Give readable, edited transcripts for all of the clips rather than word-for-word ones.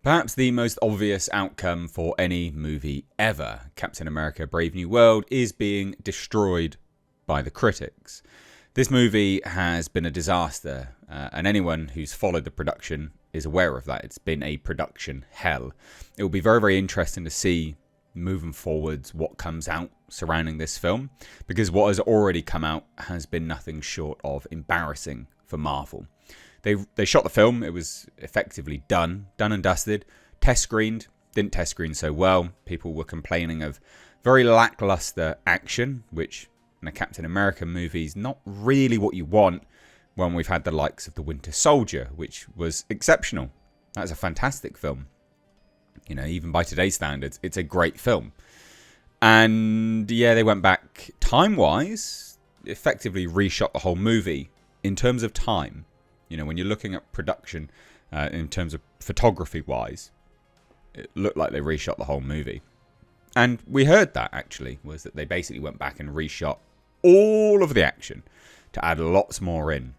Perhaps the most obvious outcome for any movie ever, Captain America Brave New World, is being destroyed by the critics. This movie has been a disaster, and anyone who's followed the production is aware of that. It's been a production hell. It will be very, very interesting to see moving forwards what comes out surrounding this film, because what has already come out has been nothing short of embarrassing for Marvel. They shot the film. It was effectively done and dusted. Test screened. Didn't test screen so well. People were complaining of very lackluster action, which in a Captain America movie is not really what you want when we've had the likes of The Winter Soldier, which was exceptional. That was a fantastic film. You know, even by today's standards, it's a great film. And yeah, they went back time-wise, effectively reshot the whole movie in terms of time. You know, when you're looking at production in terms of photography-wise, it looked like they reshot the whole movie. And we heard that, actually, was that they basically went back and reshot all of the action to add lots more in.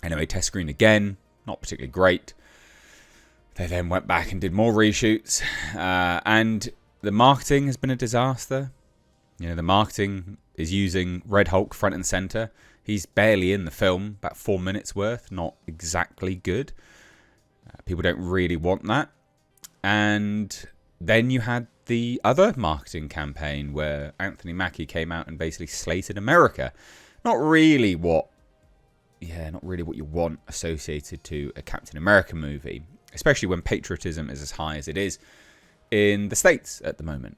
Anyway, test screen again, not particularly great. They then went back and did more reshoots. And the marketing has been a disaster. You know, the marketing is using Red Hulk front and center. He's barely in the film, about 4 minutes worth, not exactly good. People don't really want that. And then you had the other marketing campaign where Anthony Mackie came out and basically slated America. Not really what you want associated to a Captain America movie, especially when patriotism is as high as it is in the States at the moment.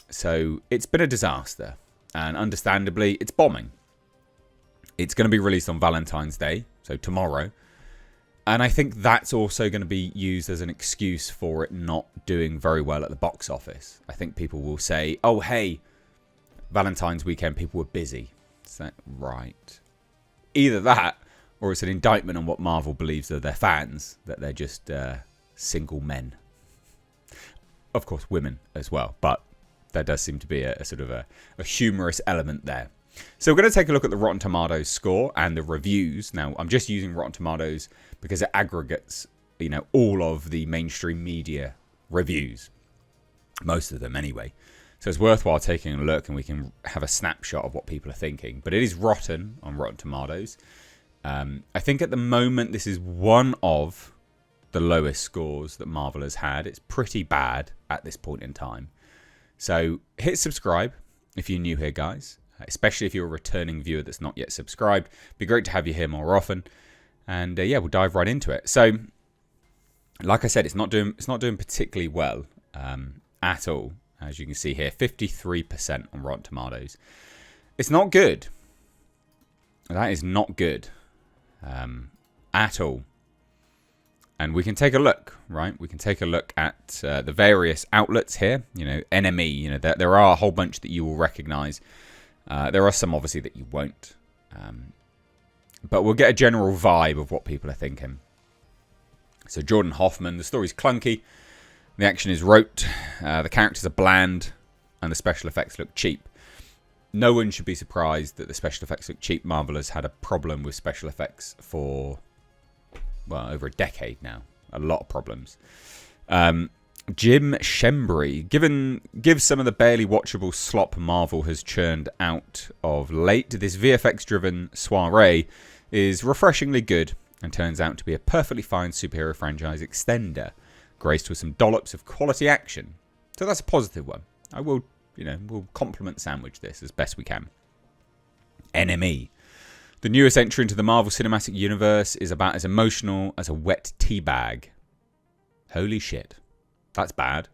So it's been a disaster, and understandably, it's bombing. It's going to be released on Valentine's Day, so tomorrow. And I think that's also going to be used as an excuse for it not doing very well at the box office. I think people will say, oh, hey, Valentine's weekend, people were busy. Is that right? Either that, or it's an indictment on what Marvel believes of their fans, that they're just single men. Of course, women as well, but there does seem to be a sort of a humorous element there. So we're going to take a look at the Rotten Tomatoes score and the reviews. Now, I'm just using Rotten Tomatoes because it aggregates, you know, all of the mainstream media reviews. Most of them anyway. So it's worthwhile taking a look and we can have a snapshot of what people are thinking. But it is rotten on Rotten Tomatoes. I think at the moment this is one of the lowest scores that Marvel has had. It's pretty bad at this point in time. So hit subscribe if you're new here, guys. Especially if you're a returning viewer that's not yet subscribed. It'd be great to have you here more often. And yeah, we'll dive right into it. So, like I said, it's not doing particularly well at all. As you can see here, 53% on Rotten Tomatoes. It's not good. That is not good at all. And we can take a look, right? We can take a look at the various outlets here. You know, NME. You know, there are a whole bunch that you will recognise. There are some, obviously, that you won't. But we'll get a general vibe of what people are thinking. So Jordan Hoffman, the story's clunky. The action is rote. The characters are bland. And the special effects look cheap. No one should be surprised that the special effects look cheap. Marvel has had a problem with special effects for, well, over a decade now. A lot of problems. Jim Shembry, gives some of the barely watchable slop Marvel has churned out of late. This VFX-driven soiree is refreshingly good and turns out to be a perfectly fine superhero franchise extender, graced with some dollops of quality action. So that's a positive one. I will, we'll compliment sandwich this as best we can. NME. The newest entry into the Marvel Cinematic Universe is about as emotional as a wet tea bag. Holy shit. That's bad.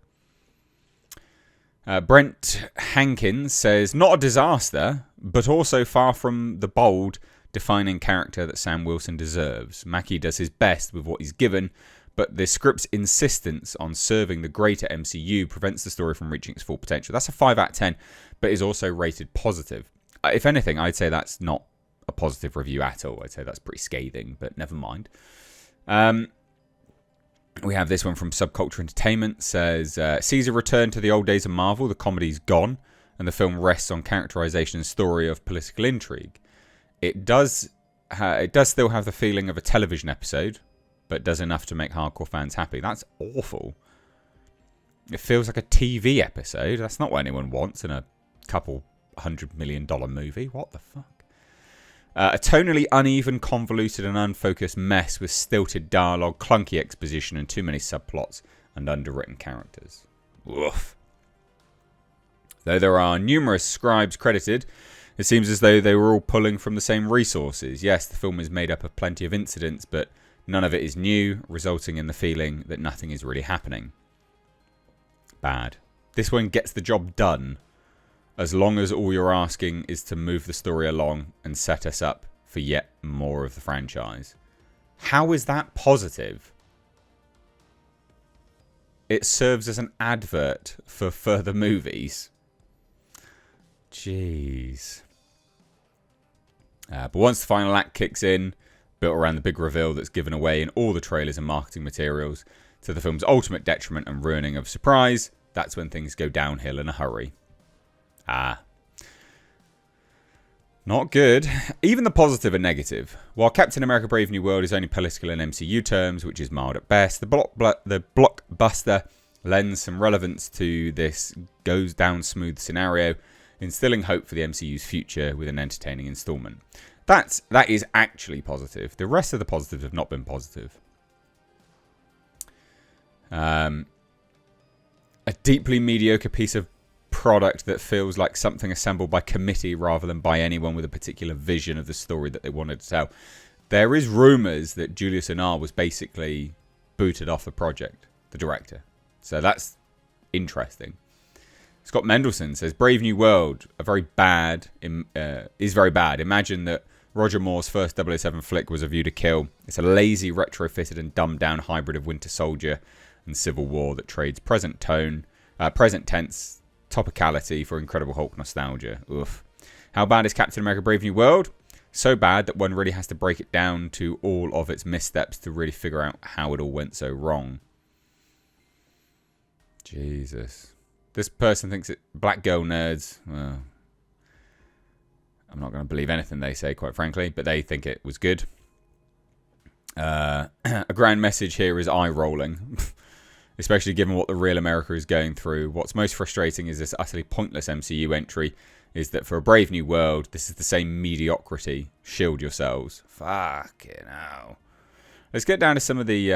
Brent Hankins says, not a disaster, but also far from the bold, defining character that Sam Wilson deserves. Mackie does his best with what he's given, but the script's insistence on serving the greater MCU prevents the story from reaching its full potential. That's a 5 out of 10, but is also rated positive. If anything, I'd say that's not a positive review at all. I'd say that's pretty scathing, but never mind. We have this one from Subculture Entertainment. Says, Caesar returned to the old days of Marvel. The comedy's gone, and the film rests on characterization and story of political intrigue. It does still have the feeling of a television episode, but does enough to make hardcore fans happy. That's awful. It feels like a TV episode. That's not what anyone wants in a couple $100 million movie. What the fuck? A tonally uneven, convoluted and unfocused mess with stilted dialogue, clunky exposition and too many subplots and underwritten characters. Woof. Though there are numerous scribes credited, it seems as though they were all pulling from the same resources. Yes, the film is made up of plenty of incidents, but none of it is new, resulting in the feeling that nothing is really happening. Bad. This one gets the job done, as long as all you're asking is to move the story along and set us up for yet more of the franchise. How is that positive? It serves as an advert for further movies. Jeez. But once the final act kicks in, built around the big reveal that's given away in all the trailers and marketing materials, to the film's ultimate detriment and ruining of surprise, that's when things go downhill in a hurry. Not good. Even the positive are negative. While Captain America Brave New World is only political in MCU terms, which is mild at best, the blockbuster lends some relevance to this goes down smooth scenario, instilling hope for the MCU's future with an entertaining installment. That is actually positive. The rest of the positives have not been positive. A deeply mediocre piece of product that feels like something assembled by committee rather than by anyone with a particular vision of the story that they wanted to tell. There is rumours that Julius Onah was basically booted off the project, the director. So that's interesting. Scott Mendelsohn says, Brave New World is very bad. Imagine that Roger Moore's first 007 flick was A View to Kill. It's a lazy, retrofitted and dumbed-down hybrid of Winter Soldier and Civil War that trades present tense topicality for Incredible Hulk nostalgia. Oof. How bad is Captain America Brave New World? So bad that one really has to break it down to all of its missteps to really figure out how it all went so wrong. Jesus. This person thinks it black girl nerds. Well, I'm not going to believe anything they say, quite frankly, but they think it was good. A grand message here is eye rolling. Especially given what the real America is going through. What's most frustrating is this utterly pointless MCU entry is that for A Brave New World, this is the same mediocrity. Shield yourselves. Fucking hell. Let's get down to some of the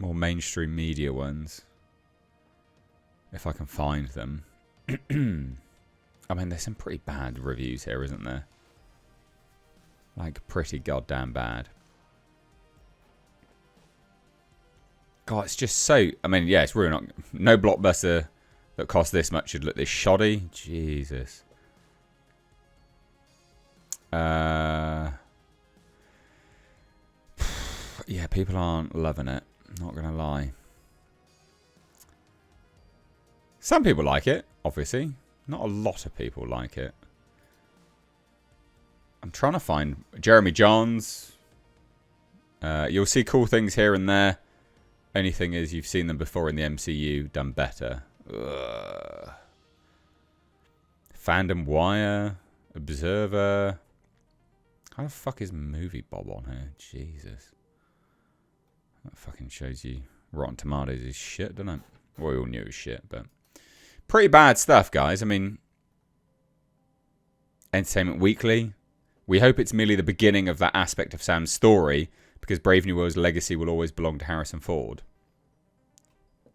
more mainstream media ones. If I can find them. I mean, there's some pretty bad reviews here, isn't there? Like, pretty goddamn bad. God, it's just so... I mean, yeah, it's really not... No blockbuster that cost this much should look this shoddy. Jesus. Yeah, people aren't loving it. Not going to lie. Some people like it, obviously. Not a lot of people like it. I'm trying to find... Jeremy Johns. You'll see cool things here and there. Only thing is, you've seen them before in the MCU, done better. Ugh. Fandom Wire, Observer. How the fuck is Movie Bob on here? Jesus. That fucking shows you Rotten Tomatoes is shit, doesn't it? Well, we all knew it was shit, but... Pretty bad stuff, guys. I mean... Entertainment Weekly. We hope it's merely the beginning of that aspect of Sam's story... Because Brave New World's legacy will always belong to Harrison Ford.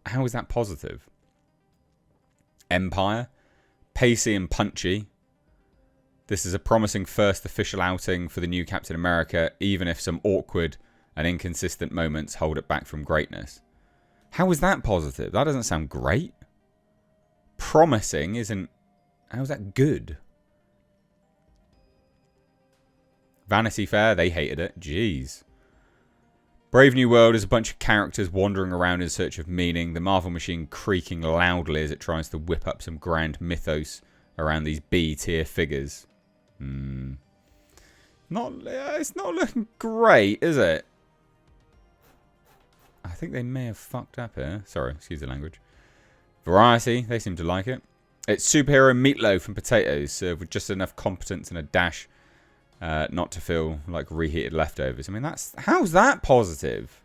How is that positive? Empire. Pacey and punchy. This is a promising first official outing for the new Captain America, even if some awkward and inconsistent moments hold it back from greatness. How is that positive? That doesn't sound great. Promising isn't... How's that good? Vanity Fair, they hated it. Jeez. Brave New World is a bunch of characters wandering around in search of meaning, the Marvel machine creaking loudly as it tries to whip up some grand mythos around these B-tier figures. It's not looking great, is it? I think they may have fucked up here. Sorry, excuse the language. Variety, they seem to like it. It's superhero meatloaf and potatoes served with just enough competence and a dash not to feel like reheated leftovers. I mean, how's that positive?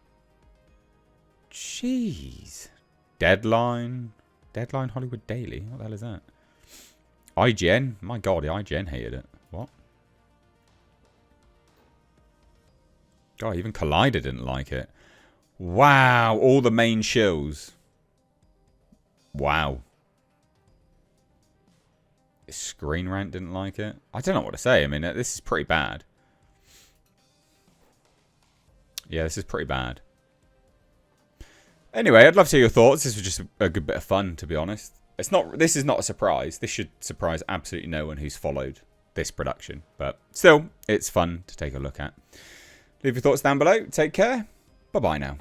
Jeez. Deadline Hollywood Daily. What the hell is that? IGN. My God, the IGN hated it. What? God, even Collider didn't like it. Wow, all the main shills. Wow. Screen Rant didn't like it. I don't know what to say. I mean, this is pretty bad. Yeah, this is pretty bad. Anyway, I'd love to hear your thoughts. This was just a good bit of fun, to be honest. This is not a surprise. This should surprise absolutely no one who's followed this production. But still, it's fun to take a look at. Leave your thoughts down below. Take care. Bye-bye now.